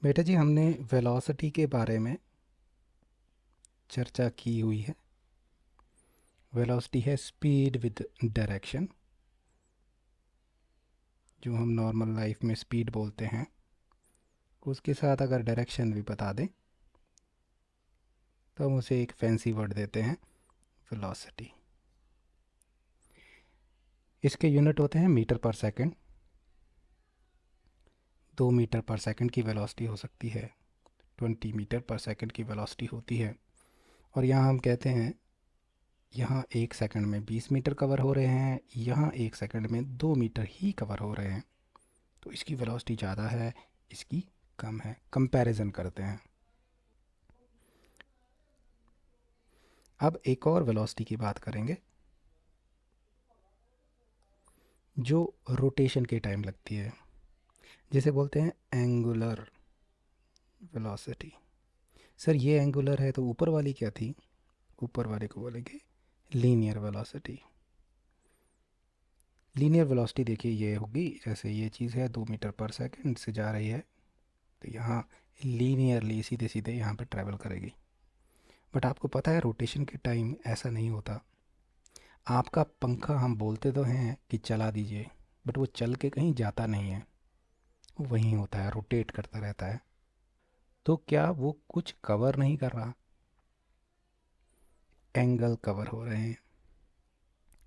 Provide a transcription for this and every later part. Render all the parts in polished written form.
बेटा जी, हमने वेलोसिटी के बारे में चर्चा की हुई है। वेलोसिटी है स्पीड विद डायरेक्शन, जो हम नॉर्मल लाइफ में स्पीड बोलते हैं। उसके साथ अगर डायरेक्शन भी बता दें तो हम उसे एक फैंसी वर्ड देते हैं, वेलोसिटी। इसके यूनिट होते हैं मीटर पर सेकंड। 2 मीटर पर सेकंड की वेलोसिटी हो सकती है, 20 मीटर पर सेकंड की वेलोसिटी होती है। और यहाँ हम कहते हैं, यहाँ 1 सेकंड में 20 मीटर कवर हो रहे हैं, यहाँ 1 सेकंड में 2 मीटर ही कवर हो रहे हैं। तो इसकी वेलोसिटी ज़्यादा है, इसकी कम है। कंपैरिजन करते हैं। अब एक और वेलोसिटी की बात करेंगे जो रोटेशन के टाइम लगती है, जिसे बोलते हैं एंगुलर वेलोसिटी। सर ये एंगुलर है तो ऊपर वाली क्या थी? ऊपर वाले को बोलेंगे लीनियर वेलोसिटी। लीनियर वेलोसिटी देखिए ये होगी, जैसे ये चीज़ है 2 मीटर पर सेकंड से जा रही है, तो यहाँ लीनियरली सीधे सीधे यहाँ पे ट्रैवल करेगी। बट आपको पता है रोटेशन के टाइम ऐसा नहीं होता। आपका पंखा हम बोलते तो हैं कि चला दीजिए, बट वो चल के कहीं जाता नहीं है, वो वहीं होता है, रोटेट करता रहता है। तो क्या वो कुछ कवर नहीं कर रहा? एंगल कवर हो रहे हैं,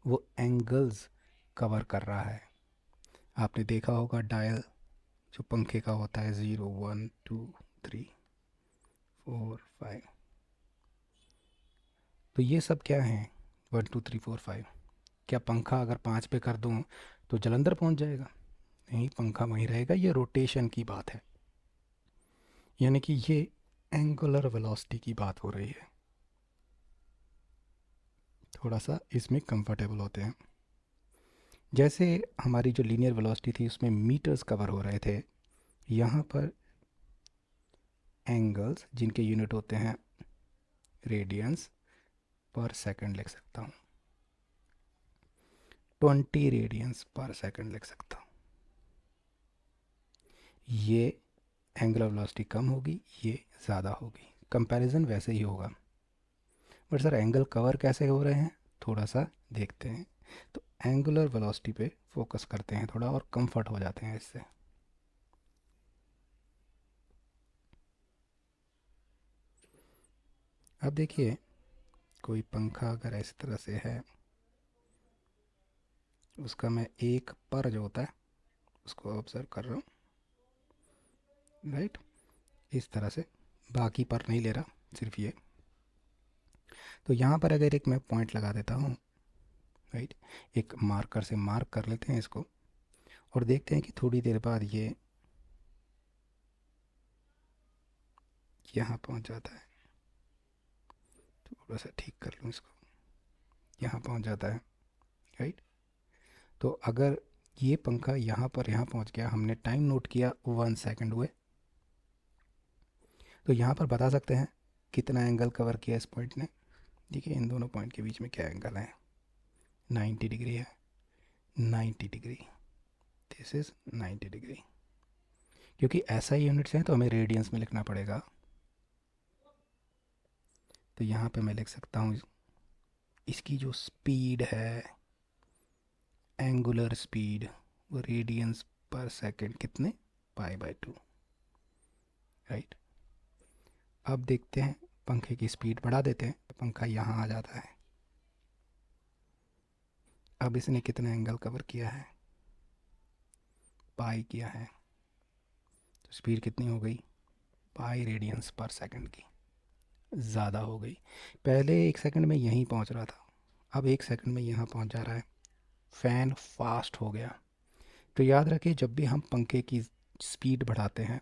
वो एंगल्स कवर कर रहा है। आपने देखा होगा डायल जो पंखे का होता है, 0 1 2 3 4 5। तो ये सब क्या है? 1 2 3 4 5। क्या पंखा अगर 5 पे कर दूं तो जलंधर पहुंच जाएगा? नहीं, पंखा वहीं रहेगा। ये रोटेशन की बात है, यानी कि ये एंगुलर वेलोसिटी की बात हो रही है। थोड़ा सा इसमें कंफर्टेबल होते हैं। जैसे हमारी जो लीनियर वेलोसिटी थी उसमें मीटर्स कवर हो रहे थे, यहाँ पर एंगल्स जिनके यूनिट होते हैं रेडियंस पर सेकंड लिख सकता हूँ, 20 रेडियंस पर सेकंड लिख सकता हूँ। ये एंगुलर वेलोसिटी कम होगी, ये ज़्यादा होगी। कंपैरिजन वैसे ही होगा। बट सर एंगल कवर कैसे हो रहे हैं, थोड़ा सा देखते हैं। तो एंगुलर वेलोसिटी पे फोकस करते हैं थोड़ा, और कंफर्ट हो जाते हैं इससे। अब देखिए, कोई पंखा अगर इस तरह से है, उसका मैं एक पर जो होता है उसको ऑब्जर्व कर रहा हूँ, राइट? इस तरह से, बाकी पर नहीं ले रहा, सिर्फ ये। तो यहाँ पर अगर एक मैं पॉइंट लगा देता हूँ, राइट, एक मार्कर से मार्क कर लेते हैं इसको, और देखते हैं कि थोड़ी देर बाद ये यहाँ पहुँच जाता है। थोड़ा सा ठीक कर लूँ इसको, यहाँ पहुँच जाता है, राइट। तो अगर ये पंखा यहाँ पहुँच गया, हमने टाइम नोट किया 1 सेकंड हुए, तो यहाँ पर बता सकते हैं कितना एंगल कवर किया इस पॉइंट ने। देखिए इन दोनों पॉइंट के बीच में क्या एंगल है, 90 डिग्री है, 90 डिग्री। This is 90 degree. क्योंकि ऐसा ही यूनिट्स हैं तो हमें रेडियंस में लिखना पड़ेगा। तो यहाँ पे मैं लिख सकता हूँ इसकी जो स्पीड है, एंगुलर स्पीड, वो रेडियंस पर सेकंड कितने, π/2, राइट। अब देखते हैं, पंखे की स्पीड बढ़ा देते हैं, पंखा यहाँ आ जाता है। अब इसने कितना एंगल कवर किया है, पाई किया है, तो स्पीड कितनी हो गई, π/रेडियंस की ज़्यादा हो गई। पहले 1 सेकंड में यहीं पहुंच रहा था, अब 1 सेकंड में यहाँ पहुंच जा रहा है। फ़ैन फास्ट हो गया। तो याद रखिए, जब भी हम पंखे की स्पीड बढ़ाते हैं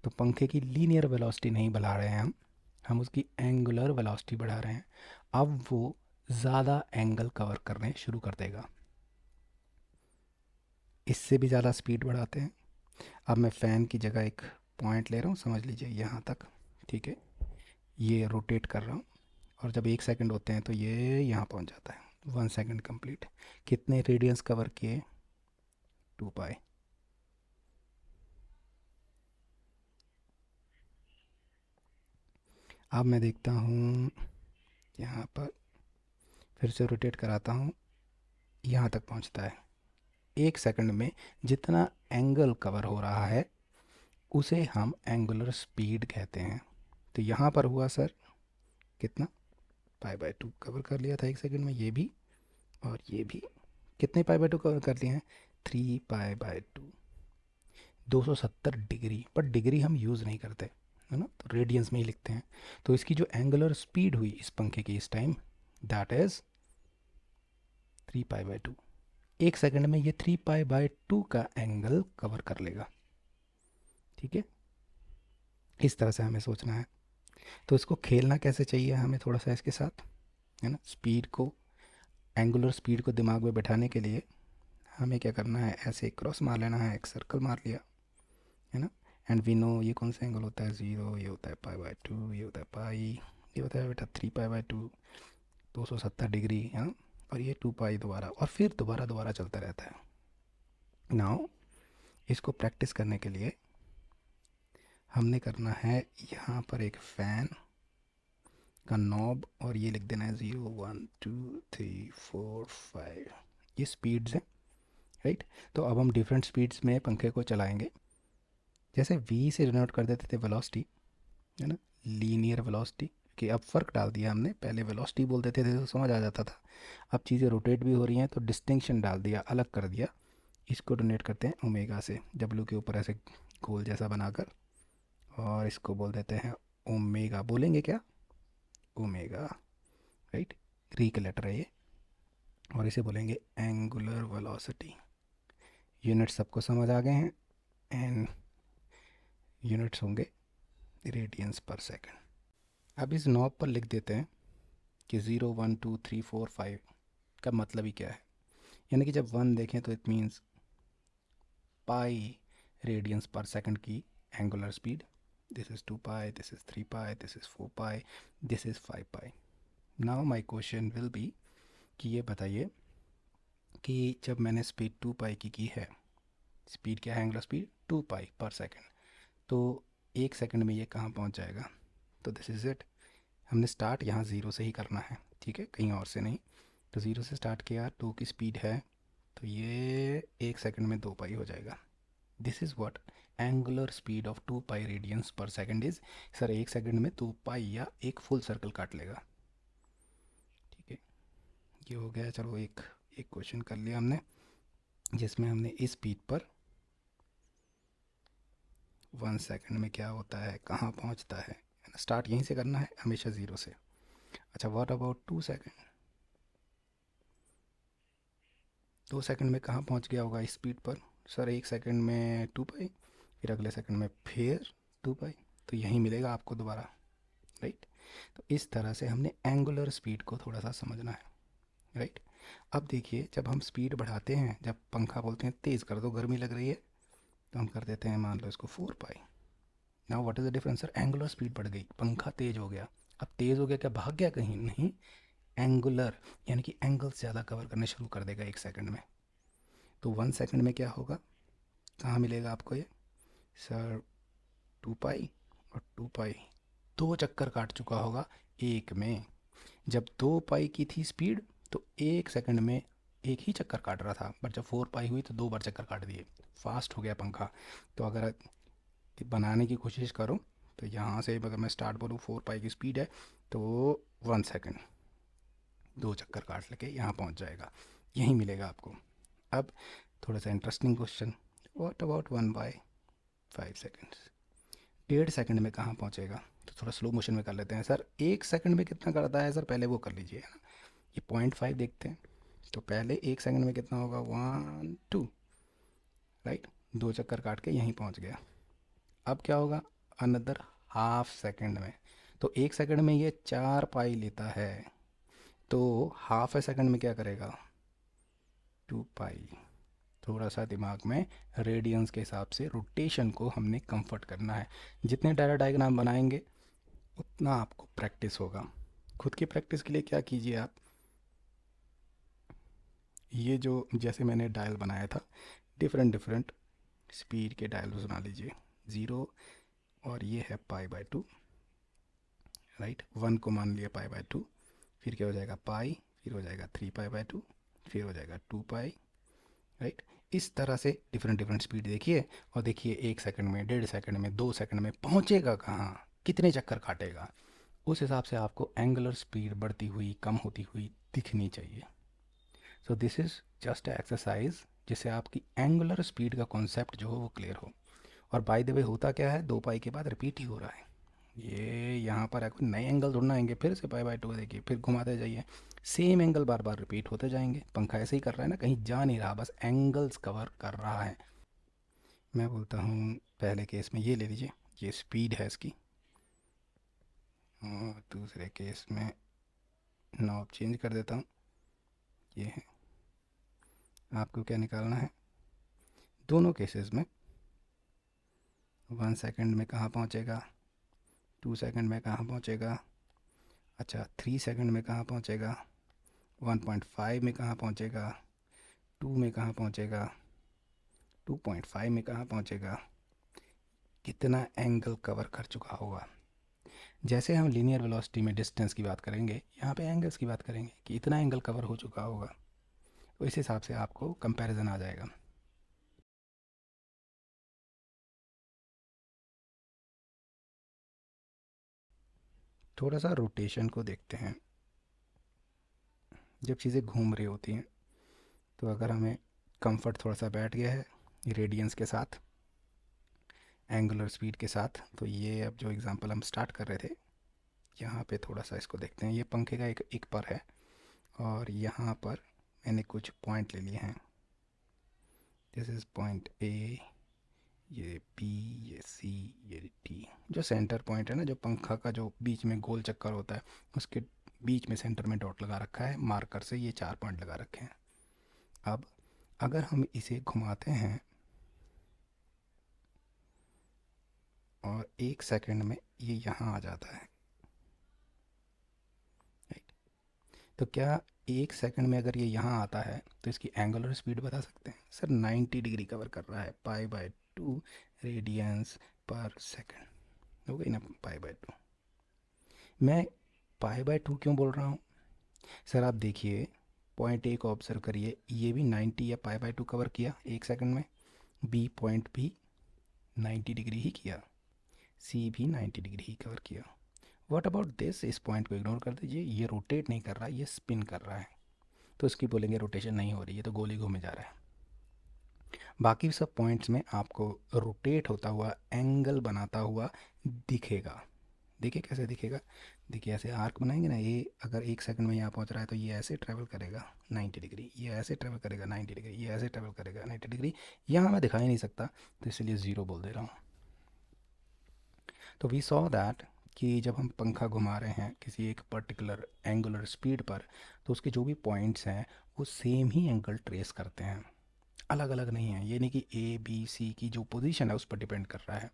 तो पंखे की लीनियर वेलोसिटी नहीं बढ़ा रहे हैं हम उसकी एंगुलर वेलोसिटी बढ़ा रहे हैं। अब वो ज़्यादा एंगल कवर करने शुरू कर देगा। इससे भी ज़्यादा स्पीड बढ़ाते हैं। अब मैं फ़ैन की जगह एक पॉइंट ले रहा हूँ, समझ लीजिए यहाँ तक, ठीक है। ये रोटेट कर रहा हूँ, और जब 1 सेकंड होते हैं तो ये यहाँ पहुँच जाता है। 1 सेकंड कंप्लीट। कितने रेडियंस कवर किए, 2 पाई। अब मैं देखता हूँ यहाँ पर, फिर से रोटेट कराता हूँ, यहाँ तक पहुँचता है। 1 सेकंड में जितना एंगल कवर हो रहा है उसे हम एंगुलर स्पीड कहते हैं। तो यहाँ पर हुआ सर कितना, पाई/2 कवर कर लिया था 1 सेकंड में, ये भी और ये भी। कितने पाई/2 कवर कर लिए हैं? 3 पाई/2, 270 डिग्री। पर डिग्री हम यूज़ नहीं करते है ना, तो रेडियंस में ही लिखते हैं। तो इसकी जो एंगुलर स्पीड हुई इस पंखे की इस टाइम, दैट इज़ 3 पाई/2। 1 सेकंड में ये 3 पाई/2 का एंगल कवर कर लेगा। ठीक है, इस तरह से हमें सोचना है। तो इसको खेलना कैसे चाहिए हमें थोड़ा सा इसके साथ, है ना। स्पीड को, एंगुलर स्पीड को दिमाग में बैठाने के लिए हमें क्या करना है, ऐसे एक क्रॉस मार लेना है, एक सर्कल मार लिया, है ना। एंड वी नो ये कौन सा एंगल होता है, 0, ये होता है पाई/2, ये होता है पाई, ये होता है बेटा 3 पाई/2, 270 डिग्री, है ना। और ये 2 पाई दोबारा, और फिर दोबारा दोबारा चलता रहता है। नाउ इसको प्रैक्टिस करने के लिए हमने करना है यहाँ पर एक फ़ैन का नॉब, और ये लिख देना है 0, 1, 2, 3, 4, 5, ये स्पीड्स हैं, राइट। तो अब हम डिफरेंट स्पीड्स में पंखे को चलाएंगे। जैसे वी से डिनोट कर देते थे वेलोसिटी, है ना, लीनियर वेलोसिटी, कि अब फ़र्क डाल दिया हमने। पहले वेलोसिटी बोल देते थे तो समझ आ जाता था, अब चीज़ें रोटेट भी हो रही हैं तो डिस्टिंक्शन डाल दिया, अलग कर दिया। इसको डोनेट करते हैं ओमेगा से, डब्ल्यू के ऊपर ऐसे गोल जैसा बनाकर, और इसको बोल देते हैं ओमेगा। बोलेंगे क्या, ओमेगा, राइट, ग्रीक लेटर है ये। और इसे बोलेंगे एंगुलर वेलोसिटी। यूनिट सबको समझ आ गए हैं, एंड यूनिट्स होंगे रेडियंस पर सेकंड। अब इस नॉब पर लिख देते हैं कि 0, 1, 2, 3, 4, 5 का मतलब ही क्या है। यानी कि जब 1 देखें तो it means pi radians per second की angular speed. This is 2 pi, this is 3 pi, this is 4 pi, this is 5 pi. Now my question will be कि ये बताइए कि जब मैंने स्पीड 2 पाई की है, स्पीड क्या है, एंगुलर स्पीड 2 पाई पर सेकंड, तो 1 सेकंड में ये कहाँ पहुँच जाएगा। तो दिस इज़ इट। हमने स्टार्ट यहाँ ज़ीरो से ही करना है, ठीक है, कहीं और से नहीं। तो ज़ीरो से स्टार्ट किया, 2 की स्पीड है, तो ये 1 सेकंड में 2 पाई हो जाएगा। This is what angular speed of 2 pi radians per second is. Sir 1 second में 2 पाई या एक फुल सर्कल काट लेगा। ठीक है, ये हो गया। चलो एक एक क्वेश्चन कर लिया हमने, जिसमें हमने इस स्पीड पर 1 सेकंड में क्या होता है, कहाँ पहुँचता है। स्टार्ट यहीं से करना है हमेशा, ज़ीरो से। अच्छा, व्हाट अबाउट 2 सेकंड, 2 सेकंड में कहाँ पहुँच गया होगा इस स्पीड पर। सर 1 सेकंड में 2 पाई, फिर अगले सेकंड में फिर 2 पाई, तो यहीं मिलेगा आपको दोबारा, राइट। तो इस तरह से हमने एंगुलर स्पीड को थोड़ा सा समझना है, राइट। अब देखिए, जब हम स्पीड बढ़ाते हैं, जब पंखा बोलते हैं तेज़ कर दो, गर्मी लग रही है, तो हम कर देते हैं मान लो इसको 4 pi. Now what is the difference sir, angular speed बढ़ गई, पंखा तेज़ हो गया। अब तेज़ हो गया, क्या भाग गया कहीं, नहीं, एंगुलर यानी कि एंगल्स ज़्यादा कवर करने शुरू कर देगा 1 सेकंड में। तो 1 सेकंड में क्या होगा, कहाँ मिलेगा आपको ये सर, 2 पाई और 2 पाई, 2 चक्कर काट चुका होगा एक में। जब 2 पाई की थी स्पीड तो 1 सेकंड में एक ही चक्कर काट रहा था, बट जब 4 पाई हुई तो 2 बार चक्कर काट दिए, फास्ट हो गया पंखा। तो अगर बनाने की कोशिश करो तो यहाँ से अगर मैं स्टार्ट बोलूँ, 4 पाई की स्पीड है, तो 1 सेकंड 2 चक्कर काट लेके यहाँ पहुँच जाएगा, यहीं मिलेगा आपको। अब थोड़ा सा interesting question, what about 1/5 seconds, 1.5 second में कहाँ पहुँचेगा। तो थोड़ा स्लो मोशन में कर लेते हैं। सर 1 सेकंड में कितना करता है सर, पहले वो कर लीजिए, है ना। ये 0.5 देखते हैं, तो पहले 1 सेकंड में कितना होगा, 1, 2, राइट, 2 चक्कर काट के यहीं पहुँच गया। अब क्या होगा, अनदर हाफ सेकंड में, तो 1 सेकंड में ये 4 पाई लेता है, तो हाफ ए सेकंड में क्या करेगा, 2 पाई। थोड़ा सा दिमाग में रेडियंस के हिसाब से रोटेशन को हमने कंफर्ट करना है। जितने डायरेक्ट डायग्राम बनाएंगे उतना आपको प्रैक्टिस होगा। खुद की प्रैक्टिस के लिए क्या कीजिए आप, ये जो जैसे मैंने डायल बनाया था, डिफरेंट डिफरेंट स्पीड के डायल्स बना लीजिए, 0, और ये है पाई/2, राइट। 1 को मान लिया π/2, फिर क्या हो जाएगा पाई, फिर हो जाएगा 3π/2, फिर हो जाएगा 2π, राइट। इस तरह से डिफरेंट डिफरेंट स्पीड देखिए, और देखिए 1 सेकंड में, 1.5 सेकंड में, 2 सेकंड में पहुंचेगा कहाँ, कितने चक्कर काटेगा। उस हिसाब से आपको एंगुलर स्पीड बढ़ती हुई कम होती हुई दिखनी चाहिए। सो दिस इज़ जस्ट एक्सरसाइज जिससे आपकी एंगुलर स्पीड का कॉन्सेप्ट जो हो वो क्लियर हो। और बाय द वे होता क्या है, 2π के बाद रिपीट ही हो रहा है। ये यहाँ पर कोई नए एंगल ढूंढना आएंगे, फिर से π/2 देखिए, फिर घुमाते जाइए, सेम एंगल बार बार रिपीट होते जाएंगे। पंखा ऐसे ही कर रहा है ना, कहीं जा नहीं रहा, बस एंगल्स कवर कर रहा है। मैं बोलता हूँ पहले केस में ये ले लीजिए, ये स्पीड है इसकी, और दूसरे केस में नॉब चेंज कर देता हूँ, ये है। आपको क्या निकालना है दोनों केसेस में, 1 सेकंड में कहाँ पहुँचेगा, 2 सेकंड में कहाँ पहुँचेगा, अच्छा 3 सेकंड में कहाँ पहुँचेगा, 1.5 में कहाँ पहुँचेगा, 2 में कहाँ पहुँचेगा, 2.5 में कहाँ पहुँचेगा, कितना एंगल कवर कर चुका होगा। जैसे हम लीनियर वेलोसिटी में डिस्टेंस की बात करेंगे, यहाँ पे एंगल्स की बात करेंगे कि इतना एंगल कवर हो चुका होगा, तो इस हिसाब से आपको कंपैरिजन आ जाएगा। थोड़ा सा रोटेशन को देखते हैं। जब चीज़ें घूम रही होती हैं तो अगर हमें कंफर्ट थोड़ा सा बैठ गया है रेडियंस के साथ, एंगुलर स्पीड के साथ, तो ये अब जो एग्जांपल हम स्टार्ट कर रहे थे, यहाँ पे थोड़ा सा इसको देखते हैं। ये पंखे का एक पर है, और यहाँ पर मैंने कुछ पॉइंट ले लिए हैं। दिस इज़ पॉइंट ए, ये बी, ये सी, ये डी। जो सेंटर पॉइंट है ना, जो पंखा का जो बीच में गोल चक्कर होता है, उसके बीच में सेंटर में डॉट लगा रखा है मार्कर से, ये 4 पॉइंट लगा रखे हैं। अब अगर हम इसे घुमाते हैं और 1 सेकंड में ये यहाँ आ जाता है, राइट। तो क्या 1 सेकंड में अगर ये यहाँ आता है तो इसकी एंगुलर स्पीड बता सकते हैं? सर 90 डिग्री कवर कर रहा है, π/2 रेडियंस पर सेकंड हो गई ना, π/2। मैं π/2 क्यों बोल रहा हूँ? सर आप देखिए, पॉइंट ए को ऑब्जर्व करिए, ये भी 90 या π/2 कवर किया 1 सेकंड में, बी पॉइंट भी 90 डिग्री ही किया, सी भी 90 डिग्री ही कवर किया। व्हाट अबाउट दिस, इस पॉइंट को इग्नोर कर दीजिए, ये रोटेट नहीं कर रहा, ये स्पिन कर रहा है, तो इसकी बोलेंगे रोटेशन नहीं हो रही है, तो गोली घूमे जा रहा है। बाकी सब पॉइंट्स में आपको रोटेट होता हुआ, एंगल बनाता हुआ दिखेगा। देखिए कैसे दिखेगा, देखिए ऐसे आर्क बनाएंगे ना, ये अगर 1 सेकंड में यहाँ पहुँच रहा है तो ये ऐसे ट्रैवल करेगा 90 डिग्री, ये ऐसे ट्रैवल करेगा 90 डिग्री, ये ऐसे ट्रैवल करेगा 90 डिग्री। यहाँ मैं दिखा ही नहीं सकता, तो इसलिए ज़ीरो बोल दे रहा हूँ। तो वी सॉ दैट कि जब हम पंखा घुमा रहे हैं किसी एक पर्टिकुलर एंगुलर स्पीड पर, तो उसके जो भी पॉइंट्स हैं वो सेम ही एंगल ट्रेस करते हैं, अलग अलग नहीं है। ये नहीं कि ए बी सी की जो पोजीशन है उस पर डिपेंड कर रहा है,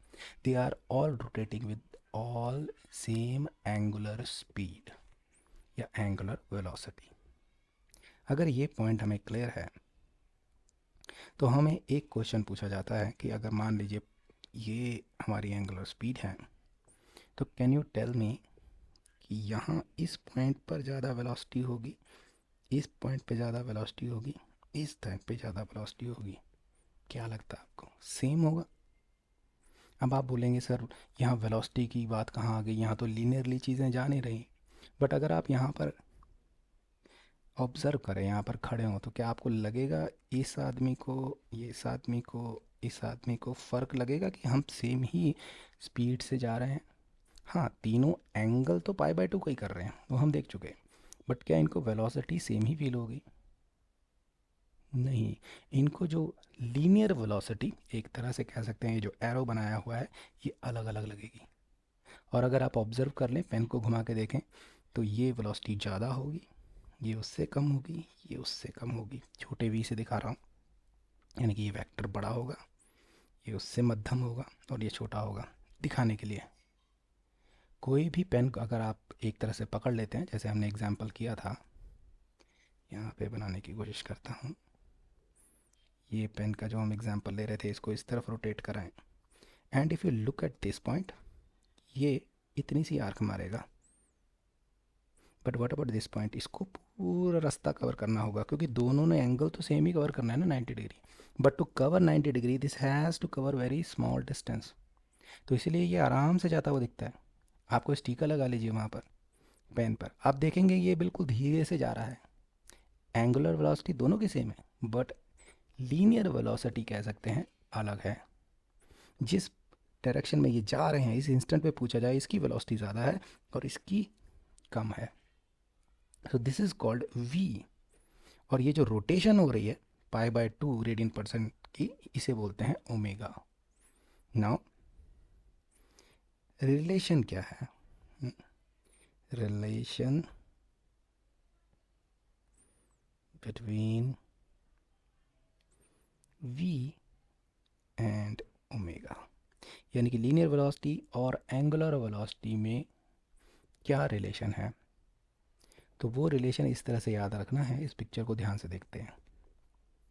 they are all rotating with all same angular speed या एंगुलर वेलोसिटी। अगर ये पॉइंट हमें क्लियर है तो हमें एक क्वेश्चन पूछा जाता है कि अगर मान लीजिए ये हमारी एंगुलर स्पीड है, तो कैन यू टेल मी कि यहाँ इस पॉइंट पर ज़्यादा वेलोसिटी होगी, इस पॉइंट पे ज़्यादा वेलोसिटी होगी, इस टाइप पे ज़्यादा वेलोसिटी होगी, क्या लगता है आपको, सेम होगा? अब आप बोलेंगे सर यहाँ वेलोसिटी की बात कहाँ आ गई, यहाँ तो लीनियरली चीज़ें जा नहीं रही। बट अगर आप यहाँ पर ऑब्ज़र्व करें, यहाँ पर खड़े हों, तो क्या आपको लगेगा इस आदमी को, इस आदमी को, इस आदमी को फ़र्क लगेगा कि हम सेम ही स्पीड से जा रहे हैं? हाँ, तीनों एंगल तो π/2 का ही कर रहे हैं, वो हम देख चुके हैं, बट क्या इनको वेलोसिटी सेम ही फील होगी? नहीं। इनको जो लीनियर वेलोसिटी एक तरह से कह सकते हैं, ये जो एरो बनाया हुआ है, ये अलग अलग लगेगी। और अगर आप ऑब्ज़र्व कर लें, पेन को घुमा के देखें, तो ये वेलोसिटी ज़्यादा होगी, ये उससे कम होगी, ये उससे कम होगी। छोटे वी से दिखा रहा हूँ, यानी कि ये वेक्टर बड़ा होगा, ये उससे मध्यम होगा, और ये छोटा होगा, दिखाने के लिए। कोई भी पेन अगर आप एक तरह से पकड़ लेते हैं, जैसे हमने एग्जाम्पल किया था, यहाँ पे बनाने की कोशिश करता हूँ, ये पेन का जो हम एग्जाम्पल ले रहे थे, इसको इस तरफ रोटेट कराएं, and if you look at this point, ये इतनी सी आर्क मारेगा, but what about this point, इसको पूरा रास्ता कवर करना होगा क्योंकि दोनों ने एंगल तो सेम ही कवर करना है ना 90 degree, but to cover 90 degree this has to cover very small distance. तो इसीलिए ये आराम से जाता हुआ दिखता है। आपको स्टिकर लगा लीजिए वहाँ पर पेन पर, आप देखेंगे ये बिल्कुल धीरे से जा रहा है। एंगुलर वेलोसिटी दोनों की सेम है बट लीनियर वेलोसिटी कह सकते हैं अलग है। जिस डायरेक्शन में ये जा रहे हैं इस इंस्टेंट पे पूछा जाए इसकी वेलोसिटी ज़्यादा है और इसकी कम है, so this is called V. और ये जो रोटेशन हो रही है π/2 रेडियन परसेंट की, इसे बोलते हैं ओमेगा। नाउ रिलेशन क्या है? Relation between V and omega, यानी कि लीनियर वेलोसिटी और एंगुलर वेलोसिटी में क्या रिलेशन है। तो वो रिलेशन इस तरह से याद रखना है, इस पिक्चर को ध्यान से देखते हैं।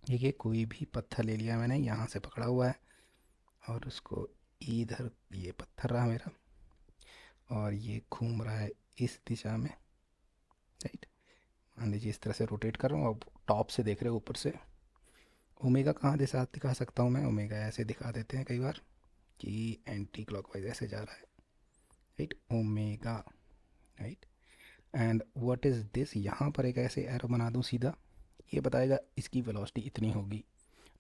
देखिए कोई भी पत्थर ले लिया मैंने, यहाँ से पकड़ा हुआ है और उसको इधर, ये पत्थर रहा मेरा और ये घूम रहा है इस दिशा में, राइट। मान लीजिए इस तरह से रोटेट कर रहा हूँ, अब टॉप से देख रहे हो ऊपर से। ओमेगा कहाँ दिशा दिखा सकता हूँ मैं? ओमेगा ऐसे दिखा देते हैं कई बार कि एंटी क्लॉकवाइज ऐसे जा रहा है, right, omega, right. And what is this, यहाँ पर एक ऐसे एरो बना दूँ सीधा, ये बताएगा इसकी वेलोसिटी इतनी होगी।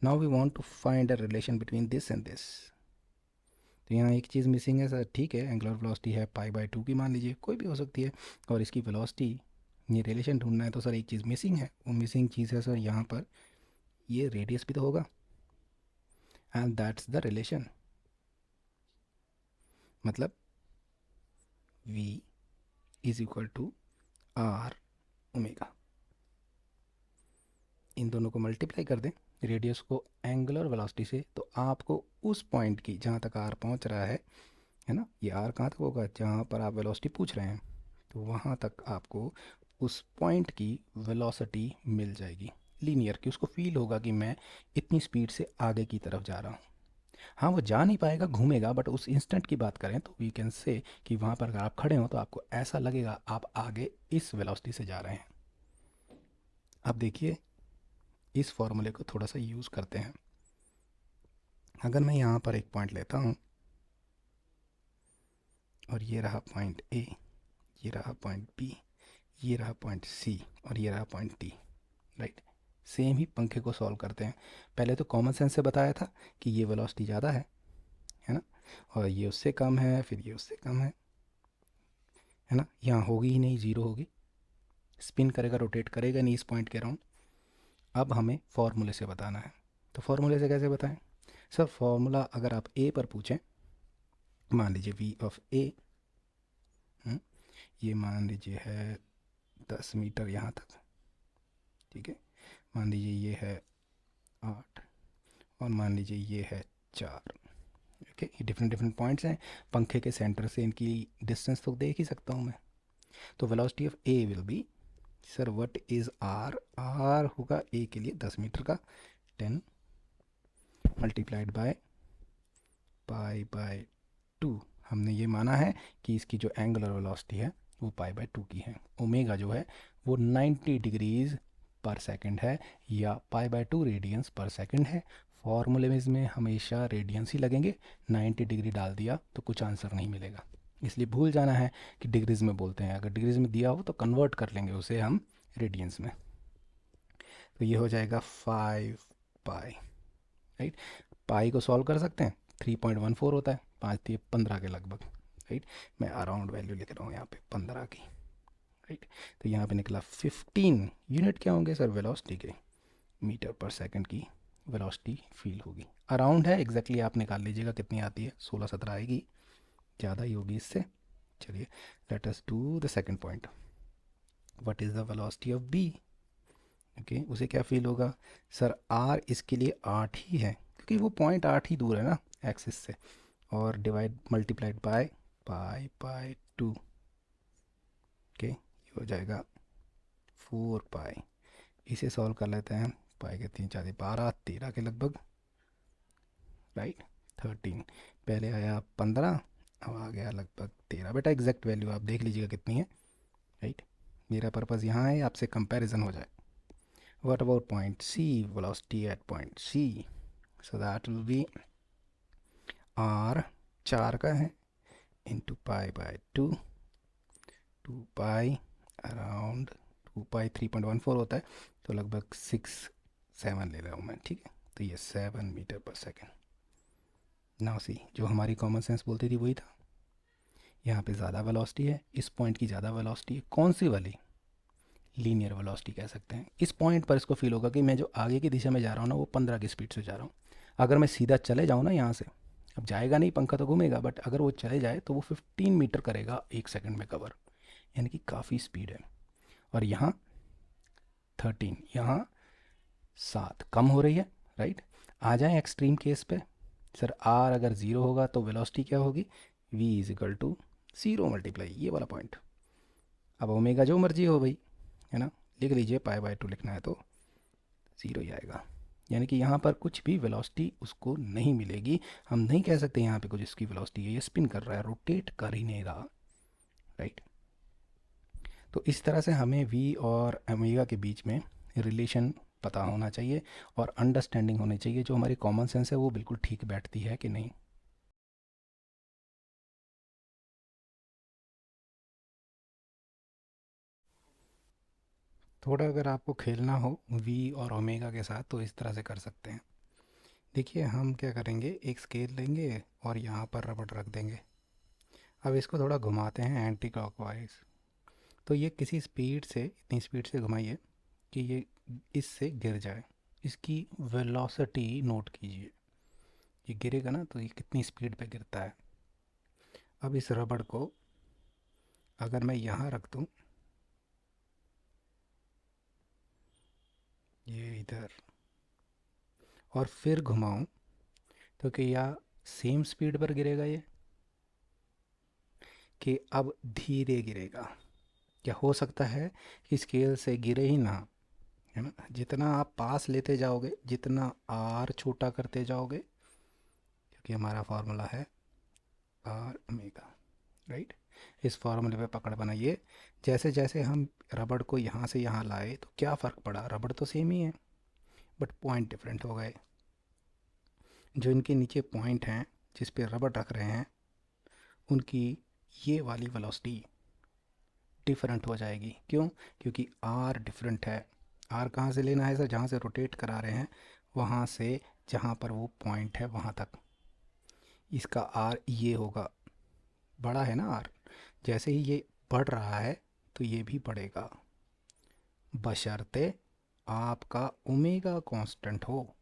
Now we want to find a relation between this and this. तो यहाँ एक चीज़ मिसिंग है सर, ठीक है, एंगुलर वेलोसिटी है π/2 की, मान लीजिए कोई भी हो सकती है, और इसकी वेलोसिटी, ये रिलेशन ढूंढना है, तो सर एक चीज़ मिसिंग है। वो मिसिंग चीज़ है सर यहाँ पर, ये रेडियस भी तो होगा, एंड दैट्स द रिलेशन। मतलब v is equal to R omega. इन दोनों को मल्टीप्लाई कर दें, रेडियस को एंगुलर वेलोसिटी से, तो आपको उस पॉइंट की जहाँ तक आर पहुँच रहा है ना, ये आर कहाँ तक होगा जहाँ पर आप वेलोसिटी पूछ रहे हैं, तो वहाँ तक आपको उस पॉइंट की वेलोसिटी मिल जाएगी लीनियर की। उसको फील होगा कि मैं इतनी स्पीड से आगे की तरफ जा रहा हूँ। हाँ वो जा नहीं पाएगा, घूमेगा, बट उस इंस्टेंट की बात करें तो वी कैन से कि वहाँ पर अगर आप खड़े हो तो आपको ऐसा लगेगा आप आगे इस वेलोसिटी से जा रहे हैं। अब देखिए इस फॉर्मूले को थोड़ा सा यूज़ करते हैं। अगर मैं यहाँ पर एक पॉइंट लेता हूँ और ये रहा पॉइंट ए, ये रहा पॉइंट बी, ये रहा पॉइंट सी और ये रहा पॉइंट डी, राइट। सेम ही पंखे को सॉल्व करते हैं। पहले तो कॉमन सेंस से बताया था कि ये वेलोसिटी ज़्यादा है ना, और ये उससे कम है, फिर ये उससे कम है ना, यहाँ होगी ही नहीं, ज़ीरो होगी, स्पिन करेगा, रोटेट करेगा नहीं इस पॉइंट के अराउंड। अब हमें फॉर्मूले से बताना है। तो फॉर्मूले से कैसे बताएं सर? फॉर्मूला अगर आप ए पर पूछें, मान लीजिए वी ऑफ ए, ये मान लीजिए है 10 मीटर यहाँ तक, ठीक है। मान लीजिए ये है 8 और मान लीजिए ये है 4, ओके। ये डिफरेंट डिफरेंट पॉइंट्स हैं, पंखे के सेंटर से इनकी डिस्टेंस तो देख ही सकता हूँ मैं। तो velocity of A will be, sir what is R? R होगा ए के लिए 10 मीटर का 10 मल्टीप्लाइड बाय π/2। हमने ये माना है कि इसकी जो एंगुलर वेलोसिटी है वो π/2 की है। ओमेगा जो है वो 90 डिग्रीज पर सेकंड है या π/2 रेडियंस पर सेकंड है। फॉर्मूले में इसमें हमेशा रेडियंस ही लगेंगे, 90 डिग्री डाल दिया तो कुछ आंसर नहीं मिलेगा, इसलिए भूल जाना है कि डिग्रीज में बोलते हैं। अगर डिग्रीज में दिया हो तो कन्वर्ट कर लेंगे उसे हम रेडियंस में, तो ये हो जाएगा 5π, राइट। पाई को सॉल्व कर सकते हैं, 3.14 होता है, 5×3 = 15 के लगभग, राइट। मैं अराउंड वैल्यू लिख रहा हूँ यहाँ पे 15 की, राइट। तो यहाँ पे निकला 15 यूनिट। क्या होंगे सर? वेलोसिटी के, मीटर पर सेकंड की वेलोसिटी फील होगी। अराउंड है, एग्जैक्टली आप निकाल लीजिएगा कितनी आती है, 16-17 आएगी, ज़्यादा ही होगी इससे। चलिए let us do the second point. What is the velocity of B? Okay, उसे क्या फील होगा? सर आर इसके लिए 8 ही है क्योंकि वो पॉइंट 8 ही दूर है ना एक्सिस से, और डिवाइड मल्टीप्लाइड बाय π/2, ओके, ये हो जाएगा 4π। इसे सॉल्व कर लेते हैं, पाई के 3×4 = 12, 13 के लगभग, राइट। 13 पहले आया 15, अब आ गया लगभग 13। बेटा एग्जैक्ट वैल्यू आप देख लीजिएगा कितनी है, राइट, मेरा पर्पज़ यहाँ है आपसे कंपैरिजन हो जाए. What about point C, velocity at point C. So that will be R 4 का है into pi by 2. 2 pi around 2 pi 3.14 होता है, तो लगभग 6-7 ले रहा हूँ मैं. ठीक है, तो ये 7 मीटर पर सेकेंड. नाउ सी, जो हमारी कॉमन सेंस बोलती थी वही था. यहाँ पे ज़्यादा वेलोसिटी है, इस पॉइंट की ज़्यादा वेलोसिटी है. कौन सी वाली? लीनियर वेलोसिटी कह सकते हैं. इस पॉइंट पर इसको फील होगा कि मैं जो आगे की दिशा में जा रहा हूँ ना, वो 15 की स्पीड से जा रहा हूँ. अगर मैं सीधा चले जाऊँ ना यहाँ से, अब जाएगा नहीं, पंखा तो घूमेगा, बट अगर वो चले जाए तो वो 15 मीटर करेगा 1 सेकंड में कवर, यानी कि काफ़ी स्पीड है. और यहाँ 13, यहाँ 7 कम हो रही है. राइट. आ जाए एक्सट्रीम केस पे. सर आर अगर ज़ीरो होगा तो वेलोसिटी क्या होगी? v is equal to 0 multiply ये वाला पॉइंट. अब ओमेगा जो मर्जी हो भाई, है ना, लिख लीजिए. पाई बाय 2 लिखना है तो 0 ही आएगा. यानी कि यहाँ पर कुछ भी वेलोसिटी उसको नहीं मिलेगी. हम नहीं कह सकते यहाँ पे कुछ इसकी वेलोसिटी है, ये स्पिन कर रहा है, रोटेट कर ही नहीं रहा. राइट. तो इस तरह से हमें v और ओमेगा के बीच में रिलेशन पता होना चाहिए और अंडरस्टैंडिंग होनी चाहिए. जो हमारी कॉमन सेंस है वो बिल्कुल ठीक बैठती है कि नहीं. थोड़ा अगर आपको खेलना हो v और ओमेगा के साथ तो इस तरह से कर सकते हैं. देखिए हम क्या करेंगे, एक स्केल लेंगे और यहाँ पर रबड़ रख देंगे. अब इसको थोड़ा घुमाते हैं एंटी क्लॉकवाइज. तो ये किसी स्पीड से, इतनी स्पीड से घुमाइए कि ये इससे गिर जाए. इसकी वेलोसिटी नोट कीजिए. ये गिरेगा ना तो ये कितनी स्पीड पे गिरता है. अब इस रबड़ को अगर मैं यहाँ रख दूँ, ये इधर, और फिर घुमाऊँ, तो क्या सेम स्पीड पर गिरेगा ये, कि अब धीरे गिरेगा? क्या हो सकता है कि स्केल से गिरे ही ना, है ना. जितना आप पास लेते जाओगे, जितना आर छोटा करते जाओगे, क्योंकि हमारा फार्मूला है आर ओमेगा. राइट. इस फार्मूले पे पकड़ बनाइए. जैसे जैसे हम रबड़ को यहाँ से यहाँ लाए तो क्या फ़र्क पड़ा? रबड़ तो सेम ही है बट पॉइंट डिफरेंट हो गए. जो इनके नीचे पॉइंट हैं जिस पे रबड़ रख रहे हैं, उनकी ये वाली वेलोसिटी डिफरेंट हो जाएगी. क्यों? क्योंकि आर डिफरेंट है. आर कहाँ से लेना है सर? जहाँ से रोटेट करा रहे हैं वहाँ से जहाँ पर वो पॉइंट है वहाँ तक. इसका आर ये होगा, बड़ा है ना आर. जैसे ही ये बढ़ रहा है तो ये भी बढ़ेगा, बशर्ते आपका ओमेगा कांस्टेंट हो.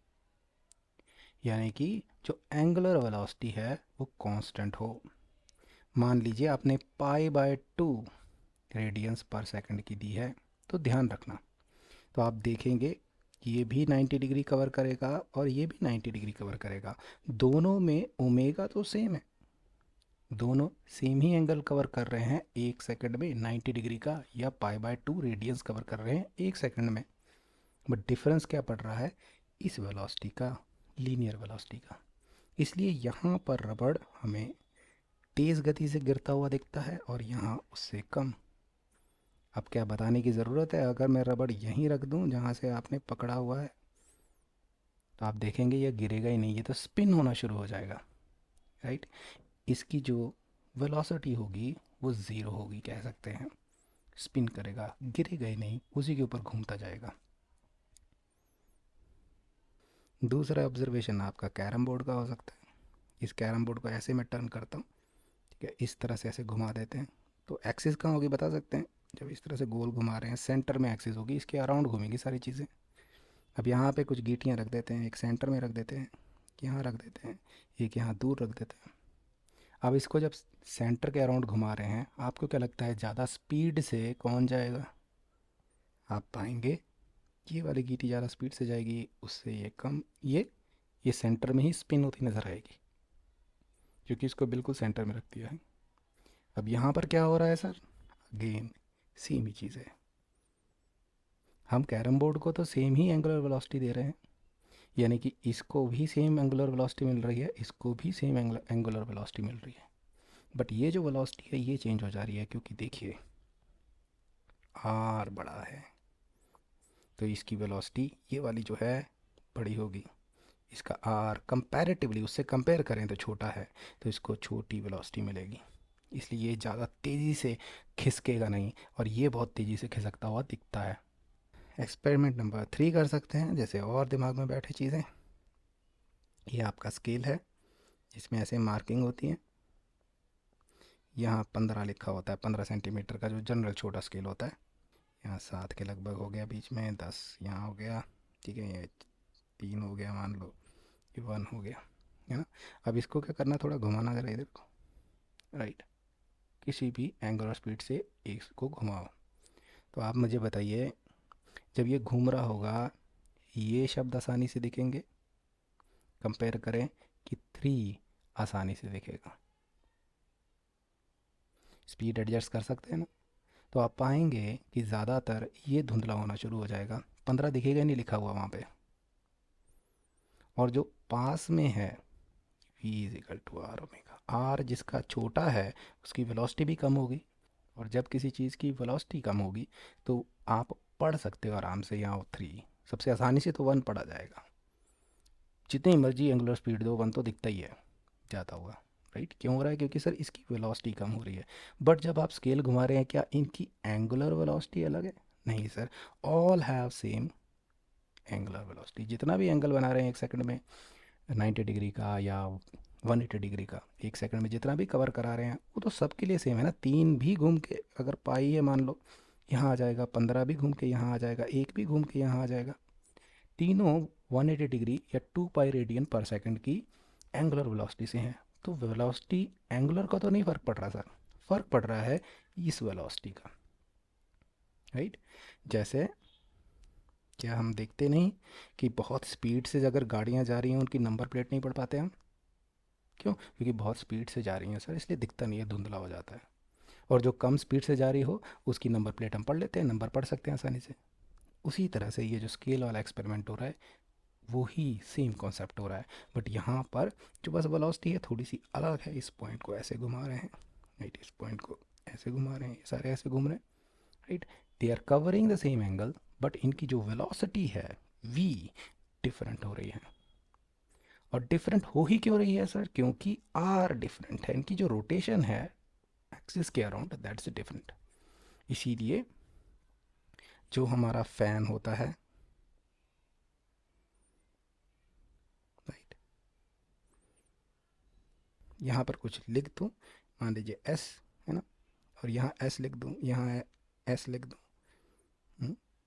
यानी कि जो एंगुलर वेलोसिटी है वो कांस्टेंट हो. मान लीजिए आपने पाई बाय 2 रेडियंस पर सेकंड की दी है, तो ध्यान रखना. तो आप देखेंगे ये भी 90 डिग्री कवर करेगा और ये भी 90 डिग्री कवर करेगा. दोनों में ओमेगा तो सेम है, दोनों सेम ही एंगल कवर कर रहे हैं 1 सेकंड में 90 डिग्री का, या पाई बाय 2 रेडियंस कवर कर रहे हैं 1 सेकंड में. बट डिफरेंस क्या पड़ रहा है? इस वेलोसिटी का, लीनियर वेलोसिटी का. इसलिए यहाँ पर रबड़ हमें तेज़ गति से गिरता हुआ दिखता है और यहाँ उससे कम. अब क्या बताने की ज़रूरत है? अगर मैं रबड़ यहीं रख दूँ जहाँ से आपने पकड़ा हुआ है, तो आप देखेंगे ये गिरेगा ही नहीं, ये तो स्पिन होना शुरू हो जाएगा. राइट. इसकी जो वेलोसिटी होगी वो ज़ीरो होगी कह सकते हैं. स्पिन करेगा, गिरेगा ही नहीं, उसी के ऊपर घूमता जाएगा. दूसरा ऑब्जर्वेशन आपका कैरम बोर्ड का हो सकता है. इस कैरम बोर्ड को ऐसे मैं टर्न करता हूँ, ठीक है, इस तरह से ऐसे घुमा देते हैं. तो एक्सिस कहाँ होगी बता सकते हैं? जब इस तरह से गोल घुमा रहे हैं, सेंटर में एक्सिस होगी, इसके अराउंड घूमेंगी सारी चीज़ें. अब यहाँ पे कुछ गीटियाँ रख देते हैं, एक सेंटर में रख देते हैं, यहाँ रख देते हैं, एक यहाँ दूर रख देते हैं. अब इसको जब सेंटर के अराउंड घुमा रहे हैं, आपको क्या लगता है ज़्यादा स्पीड से कौन जाएगा? आप पाएंगे ये वाली गीटी ज़्यादा स्पीड से जाएगी, उससे ये कम. ये सेंटर में ही स्पिन होती नज़र आएगी क्योंकि इसको बिल्कुल सेंटर में रख दिया है. अब यहाँ पर क्या हो रहा है सर? अगेन सेम ही चीज़ है. हम कैरम बोर्ड को तो सेम ही एंगुलर वेलोसिटी दे रहे हैं, यानी कि इसको भी सेम एंगुलर वेलोसिटी मिल रही है, इसको भी सेम एंगुलर वेलोसिटी मिल रही है. बट ये जो वेलोसिटी है ये चेंज हो जा रही है, क्योंकि देखिए आर बड़ा है तो इसकी वेलोसिटी ये वाली जो है बड़ी होगी, इसका आर कंपैरेटिवली उससे कंपेयर करें तो छोटा है, तो इसको छोटी वेलोसिटी मिलेगी। इसलिए ये ज़्यादा तेज़ी से खिसकेगा नहीं और ये बहुत तेज़ी से खिसकता हुआ दिखता है। एक्सपेरिमेंट नंबर 3 कर सकते हैं, जैसे और दिमाग में बैठे चीज़ें। ये आपका स्केल है जिसमें ऐसे मार्किंग होती है। यहाँ 15 लिखा होता है, 15 सेंटीमीटर का जो जनरल छोटा स्केल होता है। यहाँ 7 के लगभग हो गया, बीच में 10 यहाँ हो गया, ठीक है, ये 3 हो गया, मान लो ये 1 हो गया, है ना। अब इसको क्या करना, थोड़ा घुमाना जरा इधर को, राइट, किसी भी एंगुलर स्पीड से इसको घुमाओ। तो आप मुझे बताइए, जब ये घूम रहा होगा ये शब्द आसानी से दिखेंगे, कंपेयर करें कि 3 आसानी से दिखेगा। स्पीड एडजस्ट कर सकते हैं ना, तो आप पाएंगे कि ज़्यादातर ये धुंधला होना शुरू हो जाएगा, 15 दिखेगा नहीं लिखा हुआ वहाँ पे। और जो पास में है v is equal to R omega, R जिसका छोटा है उसकी वेलोसिटी भी कम होगी, और जब किसी चीज़ की वेलोसिटी कम होगी तो आप पढ़ सकते हो आराम से, यहाँ 3 सबसे आसानी से तो 1 पढ़ा जाएगा। जितनी मर्जी एंगुलर स्पीड दो 1 तो दिखता ही है जाता हुआ, राइट। क्यों हो रहा है, क्योंकि सर इसकी वेलोसिटी कम हो रही है। बट जब आप स्केल घुमा रहे हैं क्या इनकी एंगुलर वेलोसिटी अलग है? नहीं sir, all have same angular velocity. जितना भी एंगल बना रहे हैं एक सेकंड में, 90 डिग्री का या 180 डिग्री का, एक सेकंड में जितना भी कवर करा रहे हैं वो तो सबके लिए सेम है ना। 3 भी घूम के अगर पाई है मान लो यहाँ आ जाएगा, 15 भी घूम के यहाँ आ जाएगा, 1 भी घूम के यहाँ आ जाएगा। तीनों 180 डिग्री या 2 पाई रेडियन पर सेकंड की एंगुलर वेलोसिटी से हैं। तो वेलोसिटी एंगुलर का तो नहीं फ़र्क पड़ रहा सर, फ़र्क पड़ रहा है इस वेलोसिटी का, राइट। जैसे क्या हम देखते नहीं कि बहुत स्पीड से अगर गाड़ियाँ जा रही हैं उनकी नंबर प्लेट नहीं पढ़ पाते हम? क्यों? क्योंकि बहुत स्पीड से जा रही हैं सर, इसलिए दिखता नहीं है, धुंधला हो जाता है। और जो कम स्पीड से जा रही हो उसकी नंबर प्लेट हम पढ़ लेते हैं, नंबर पढ़ सकते हैं आसानी से। उसी तरह से ये जो स्केल वाला एक्सपेरिमेंट हो रहा है वो ही सेम कॉन्सेप्ट हो रहा है, बट यहाँ पर जो बस वेलोसिटी है थोड़ी सी अलग है। इस पॉइंट को ऐसे घुमा रहे हैं, राइट, इस पॉइंट को ऐसे घुमा रहे हैं, ये सारे ऐसे घूम रहे हैं, right. They are covering the same angle, but इनकी जो वेलोसिटी है वी डिफरेंट हो रही है। और डिफरेंट हो ही क्यों रही है सर? क्योंकि आर डिफरेंट है, इनकी जो रोटेशन है एक्सिस के अराउंड दैट्स डिफरेंट। इसीलिए जो हमारा फैन होता है, राइट, यहाँ पर कुछ लिख दूँ, मान लीजिए एस, है ना, और यहाँ एस लिख दूँ, यहाँ एस लिख दूँ,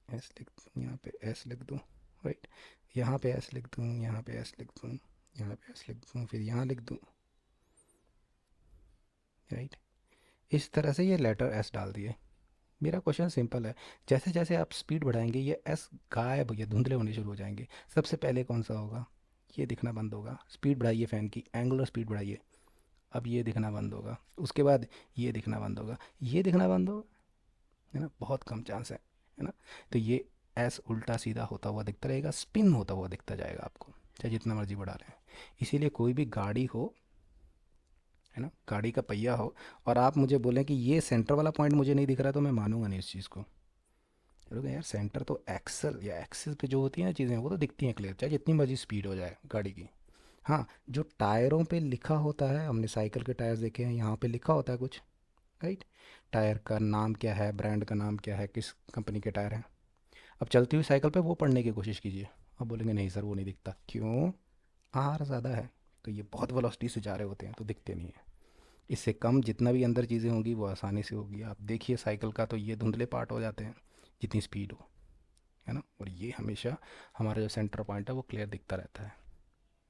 एस लिख दूँ, यहाँ पे एस लिख दूँ, राइट, यहाँ पे एस लिख दूँ, यहाँ पे एस लिख दूँ, यहाँ पे एस लिख दूँ, फिर यहाँ लिख दूँ, राइट। इस तरह से ये लेटर एस डाल दिए। मेरा क्वेश्चन सिंपल है, जैसे जैसे आप स्पीड बढ़ाएंगे ये एस गायब या धुंधले होने शुरू हो जाएंगे। सबसे पहले कौन सा होगा? ये दिखना बंद होगा। स्पीड बढ़ाइए फ़ैन की, एंगुलर स्पीड बढ़ाइए, अब ये दिखना बंद होगा। उसके बाद ये दिखना बंद होगा, ये दिखना बंद होगा, है ना, बहुत कम चांस है ना। तो ये एस उल्टा सीधा होता हुआ दिखता रहेगा, स्पिन होता हुआ दिखता जाएगा आपको, चाहे जितना मर्जी बढ़ा लें। इसीलिए कोई भी गाड़ी हो, है ना, गाड़ी का पहिया हो, और आप मुझे बोलें कि ये सेंटर वाला पॉइंट मुझे नहीं दिख रहा, तो मैं मानूंगा नहीं इस चीज़ को। चलोगे यार, सेंटर तो एक्सल या एक्सिस पे जो होती हैं ना चीज़ें वो तो दिखती हैं क्लियर, चाहे जितनी मर्जी स्पीड हो जाए गाड़ी की। हाँ, जो टायरों पे लिखा होता है, हमने साइकिल के टायर्स देखे हैं, यहाँ पे लिखा होता है कुछ, राइट, टायर का नाम क्या है, ब्रांड का नाम क्या है, किस कंपनी के टायर हैं। अब चलती हुई साइकिल पे वो पढ़ने की कोशिश कीजिए, अब बोलेंगे नहीं सर वो नहीं दिखता। क्यों? आर ज़्यादा है, तो ये बहुत वेलोसिटी से जा रहे होते हैं तो दिखते नहीं है। इससे कम जितना भी अंदर चीज़ें होंगी वो आसानी से होगी। आप देखिए साइकिल का, तो ये धुंधले पार्ट हो जाते हैं जितनी स्पीड हो, है ना, और ये हमेशा हमारा जो सेंटर पॉइंट है वो क्लियर दिखता रहता है,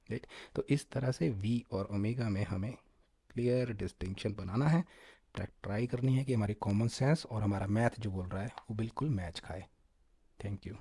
राइट। तो इस तरह से वी और ओमेगा में हमें क्लियर डिस्टिंक्शन बनाना है। ट्राई करनी है कि हमारी कॉमन सेंस और हमारा मैथ जो बोल रहा है वो बिल्कुल मैच खाए। Thank you.